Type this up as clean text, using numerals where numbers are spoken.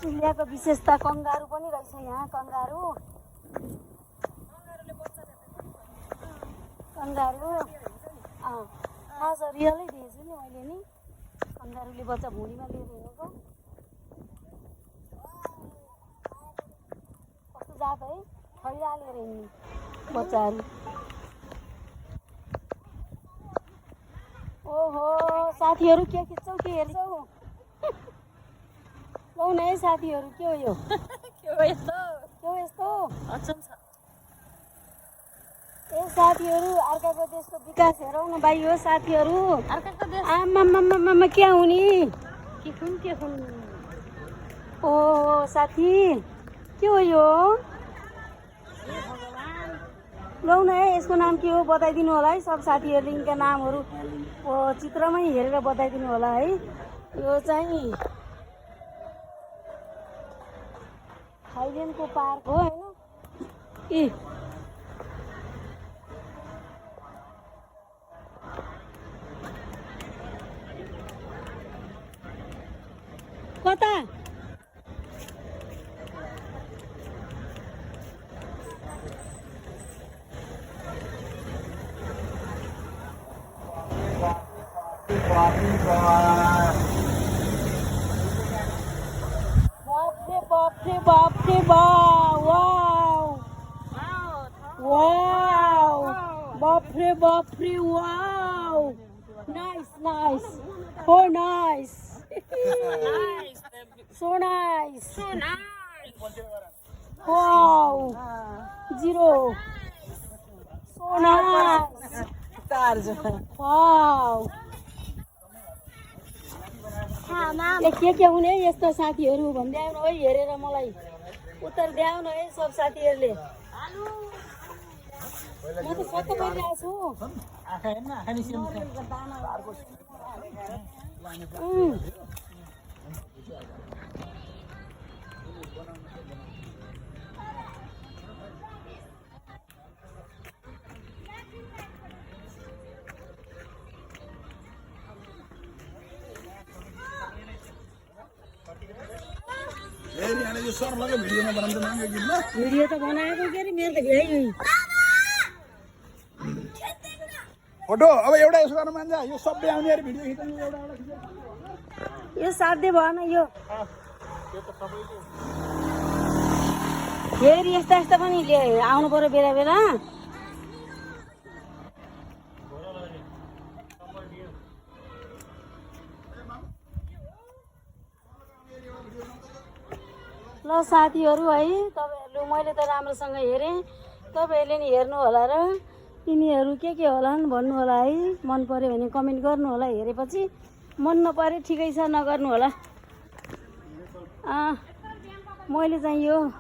अस्ट्रेलियाको विशेषता कंगारू पनि रहेछ यहाँ। कंगारू खास रियलै दिएछु नि मैले नि। कंगारूले बच्चा भुँडीमा लिएर हिँडेको कस्तो जात है, खैरा लिएर हिँड्ने बच्चाहरू। ओहो साथीहरू के खिच्छौ के हेर्छौ? लौ न है साथीहरू, के हो यो? के हो यस्तो? अचम्म छ। ए साथीहरू अर्काको देशको विकास हेरौ न भाइ हो साथीहरू। अर्काको देश आमामामामा क्या हुने? के खुन ओ साथी के हो यो? लौ न है यसको नाम के हो बताइदिनु होला है। सब साथीहरूले यिनका नामहरू चित्रमै हेरेर बताइदिनु होला है। यो चाहिँ थाइल्यान्डको पार्क हो हैन? ए कता? बापरे वाव बापरे वाव nice so nice wow zero so nice wow के हुने यस्तो साथीहरू भन्दै आउनु है हेरेर मलाई उत्तर दिआउनु है सब साथीहरूले। म त सत्य परिरहेको छु। भिडियो त बनाएको के अरे मेरो त भ्याइ फोटो अब एउटा यसो गर्न मान्छ यो सबै आउने अरे भिडियो खिच्नु एउटा यो साध्य भएन यो फेरि यस्ता पनि आउनु पर्यो बेला बेला। ल साथीहरू है तपाईहरु मैले त राम्रोसँग हेरेँ, तपाईहरुले नि हेर्नु होला र तिनीहरू के होलान् भन्नु होला है। मन पर्यो भने कमेन्ट गर्नु होला, हेरेपछि मन नपरे ठिकै छ नगर्नु होला। मैले चाहिँ यो